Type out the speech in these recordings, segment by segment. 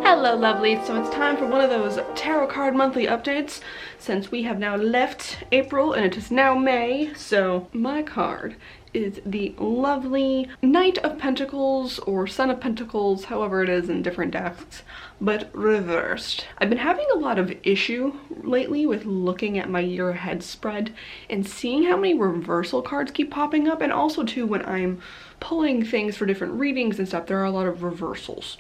Hello lovelies, so it's time for one of those tarot card monthly updates since we have now left April and it is now May. So my card is the lovely Knight of Pentacles or Son of Pentacles, however it is in different decks, but reversed. I've been having a lot of issue lately with looking at my year ahead spread and seeing how many reversal cards keep popping up, and also too when I'm pulling things for different readings and stuff, there are a lot of reversals.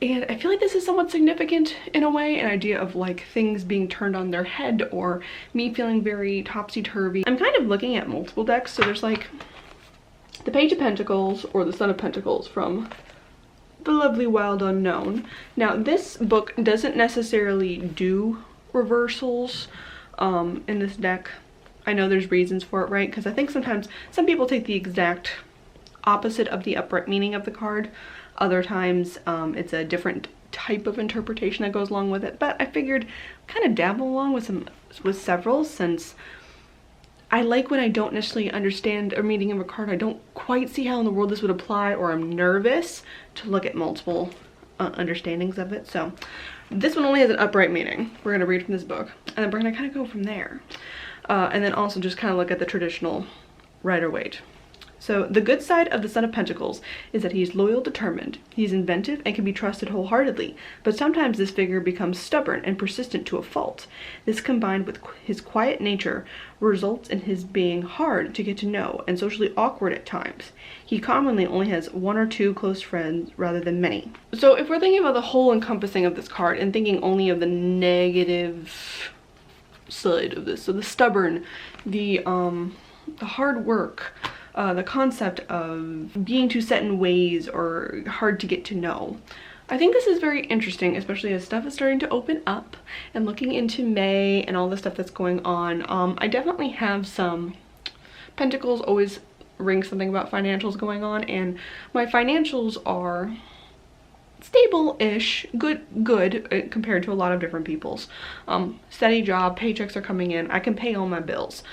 And I feel like this is somewhat significant in a way, an idea of like things being turned on their head or me feeling very topsy-turvy. I'm kind of looking at multiple decks, so there's like the Page of Pentacles or the Son of Pentacles from the lovely Wild Unknown. Now this book doesn't necessarily do reversals in this deck. I know there's reasons for it, right? Because I think sometimes some people take the exact opposite of the upright meaning of the card. Other times it's a different type of interpretation that goes along with it, but I figured kind of dabble along with several, since I like when I don't necessarily understand a meaning of a card, I don't quite see how in the world this would apply, or I'm nervous to look at multiple understandings of it. So this one only has an upright meaning. We're going to read from this book and then we're going to kind of go from there, and then also just kind of look at the traditional Rider-Waite. So the good side of the Son of Pentacles is that he's loyal, determined, he's inventive, and can be trusted wholeheartedly, but sometimes this figure becomes stubborn and persistent to a fault. This, combined with his quiet nature, results in his being hard to get to know and socially awkward at times. He commonly only has one or two close friends rather than many. So if we're thinking about the whole encompassing of this card and thinking only of the negative side of this, so the stubborn, the hard work, the concept of being too set in ways or hard to get to know, I think this is very interesting, especially as stuff is starting to open up and looking into May and all the stuff that's going on. I definitely have some Pentacles always ring something about financials going on, and my financials are stable-ish, good compared to a lot of different people's. Steady job, paychecks are coming in, I can pay all my bills.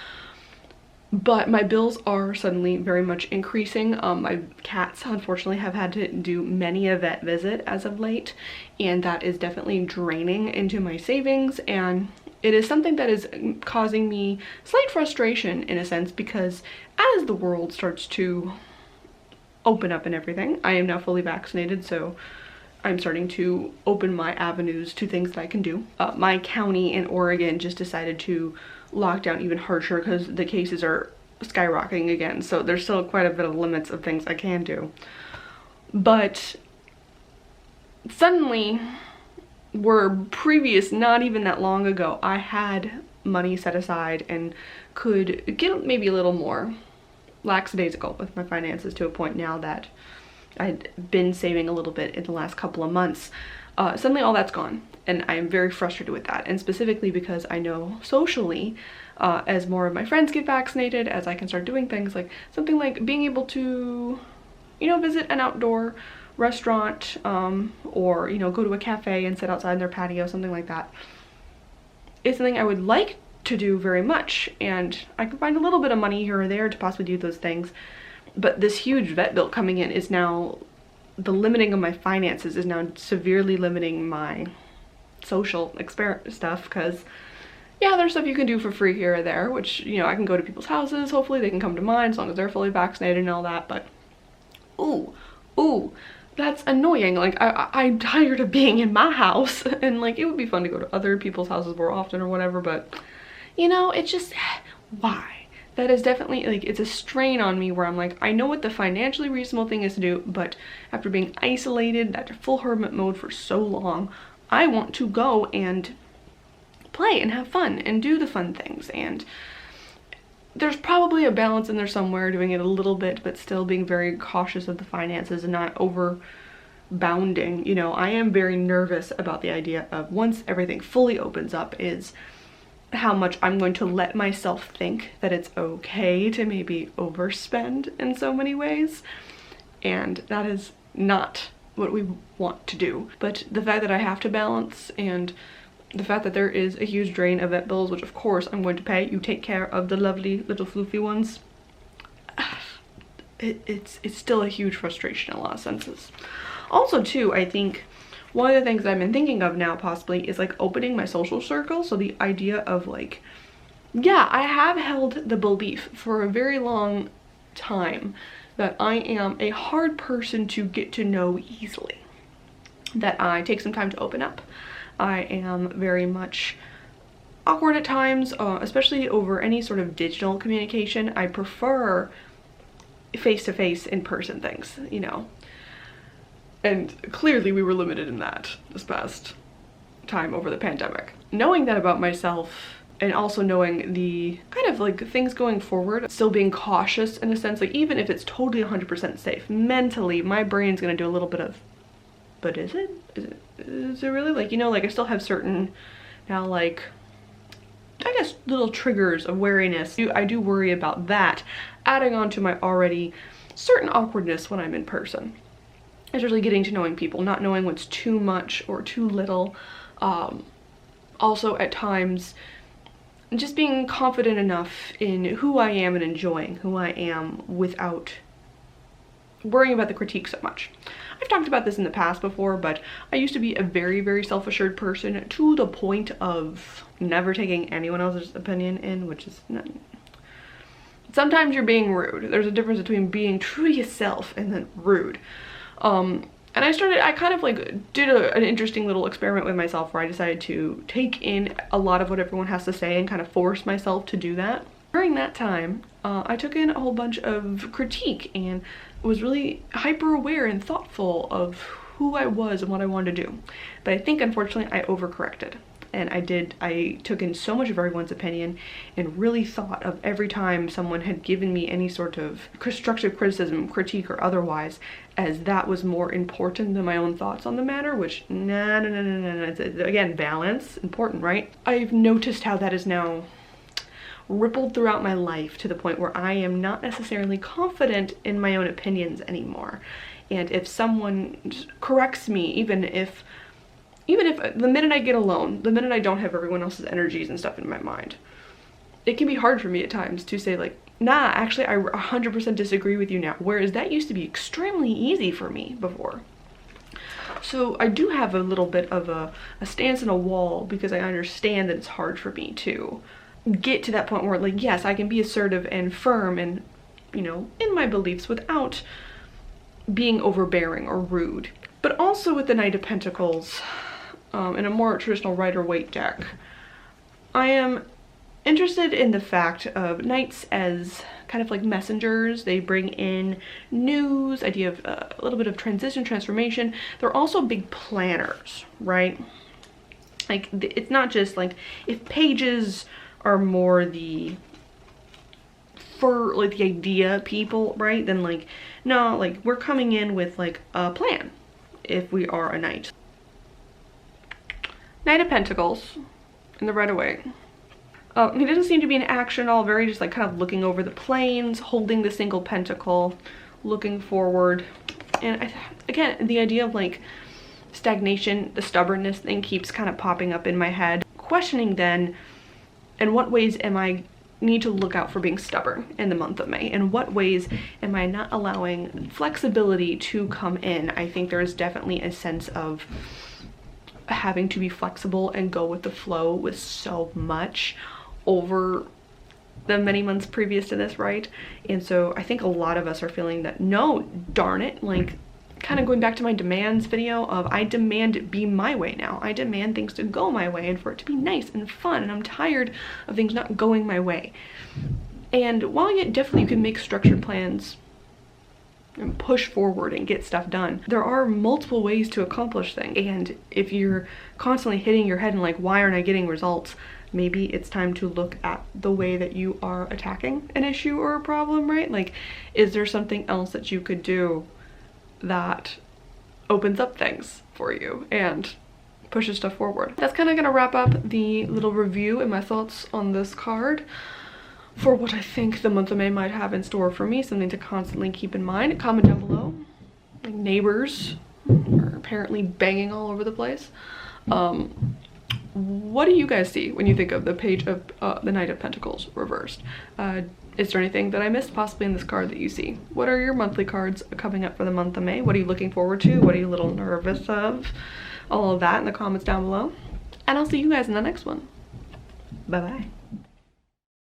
But my bills are suddenly very much increasing. My cats unfortunately have had to do many a vet visit as of late, and that is definitely draining into my savings, and it is something that is causing me slight frustration in a sense, because as the world starts to open up and everything, I am now fully vaccinated, so I'm starting to open my avenues to things that I can do. My county in Oregon just decided to lock down even harsher because the cases are skyrocketing again, so there's still quite a bit of limits of things I can do. But suddenly, where previous, not even that long ago, I had money set aside and could get maybe a little more lackadaisical with my finances, to a point now that I'd been saving a little bit in the last couple of months. Suddenly all that's gone, and I am very frustrated with that, and specifically because I know socially, as more of my friends get vaccinated, as I can start doing things like something like being able to, you know, visit an outdoor restaurant, or, you know, go to a cafe and sit outside their patio, something like that, is something I would like to do very much, and I can find a little bit of money here or there to possibly do those things. But this huge vet bill coming in is now, the limiting of my finances is now severely limiting my social stuff, because yeah, there's stuff you can do for free here or there, which, you know, I can go to people's houses, hopefully they can come to mine as long as they're fully vaccinated and all that, but ooh, that's annoying. Like, I'm tired of being in my house, and like, it would be fun to go to other people's houses more often or whatever, but you know, it's just, why? That is definitely, like, it's a strain on me where I'm like, I know what the financially reasonable thing is to do, but after being isolated, after full hermit mode for so long, I want to go and play and have fun and do the fun things. And there's probably a balance in there somewhere, doing it a little bit, but still being very cautious of the finances and not overbounding. You know, I am very nervous about the idea of, once everything fully opens up, is how much I'm going to let myself think that it's okay to maybe overspend in so many ways, and that is not what we want to do. But the fact that I have to balance, and the fact that there is a huge drain of vet bills, which of course I'm going to pay, you take care of the lovely little floofy ones, it's still a huge frustration in a lot of senses. Also too, I think one of the things I've been thinking of now possibly is like opening my social circle. So the idea of like, yeah, I have held the belief for a very long time that I am a hard person to get to know easily, that I take some time to open up. I am very much awkward at times, especially over any sort of digital communication. I prefer face-to-face, in-person things, you know. And clearly we were limited in that this past time over the pandemic. Knowing that about myself, and also knowing the kind of like things going forward, still being cautious in a sense, like even if it's totally 100% safe, mentally my brain's gonna do a little bit of, but is it really, like, you know, like I still have certain now, like, I guess little triggers of wariness. I do worry about that adding on to my already certain awkwardness when I'm in person. Especially getting to knowing people, not knowing what's too much or too little. Also at times, just being confident enough in who I am and enjoying who I am without worrying about the critique so much. I've talked about this in the past before, but I used to be a very, very self-assured person to the point of never taking anyone else's opinion in, which is not... Sometimes you're being rude. There's a difference between being true to yourself and then rude. And I kind of like did an interesting little experiment with myself where I decided to take in a lot of what everyone has to say and kind of force myself to do that. During that time, I took in a whole bunch of critique and was really hyper aware and thoughtful of who I was and what I wanted to do. But I think unfortunately I overcorrected. And I took in so much of everyone's opinion and really thought of every time someone had given me any sort of constructive criticism, critique or otherwise, as that was more important than my own thoughts on the matter, which, no. Again, balance, important, right? I've noticed how that is now rippled throughout my life to the point where I am not necessarily confident in my own opinions anymore. And if someone corrects me, even if the minute I get alone, the minute I don't have everyone else's energies and stuff in my mind, it can be hard for me at times to say like, nah, actually I 100% disagree with you now, whereas that used to be extremely easy for me before. So I do have a little bit of a stance in a wall because I understand that it's hard for me to get to that point where like, yes, I can be assertive and firm and, you know, in my beliefs without being overbearing or rude. But also with the Knight of Pentacles, in a more traditional Rider-Waite deck, I am interested in the fact of knights as kind of like messengers. They bring in news, idea of a little bit of transition, transformation. They're also big planners, right? Like, it's not just like, if pages are more the idea people, right? Then like, no, like we're coming in with like a plan if we are a knight. Knight of Pentacles in the Rider-Waite. He doesn't seem to be in action at all, very just like kind of looking over the plains, holding the single pentacle, looking forward. And again, the idea of like stagnation, the stubbornness thing keeps kind of popping up in my head. Questioning then, in what ways am I need to look out for being stubborn in the month of May? In what ways am I not allowing flexibility to come in? I think there is definitely a sense of having to be flexible and go with the flow with so much over the many months previous to this, right? And so I think a lot of us are feeling that, no, darn it, like kind of going back to my demands video of I demand it be my way now. I demand things to go my way and for it to be nice and fun, and I'm tired of things not going my way. And while definitely you can make structured plans and push forward and get stuff done, there are multiple ways to accomplish things. And if you're constantly hitting your head and like, why aren't I getting results? Maybe it's time to look at the way that you are attacking an issue or a problem, right? Like, is there something else that you could do that opens up things for you and pushes stuff forward? That's kind of gonna wrap up the little review and my thoughts on this card for what I think the month of May might have in store for me, something to constantly keep in mind. Comment down below. Like, neighbors are apparently banging all over the place. What do you guys see when you think of the page of the Knight of Pentacles reversed? Is there anything that I missed possibly in this card that you see? What are your monthly cards coming up for the month of May? What are you looking forward to? What are you a little nervous of? all of that in the comments down below. And I'll see you guys in the next one. Bye-bye.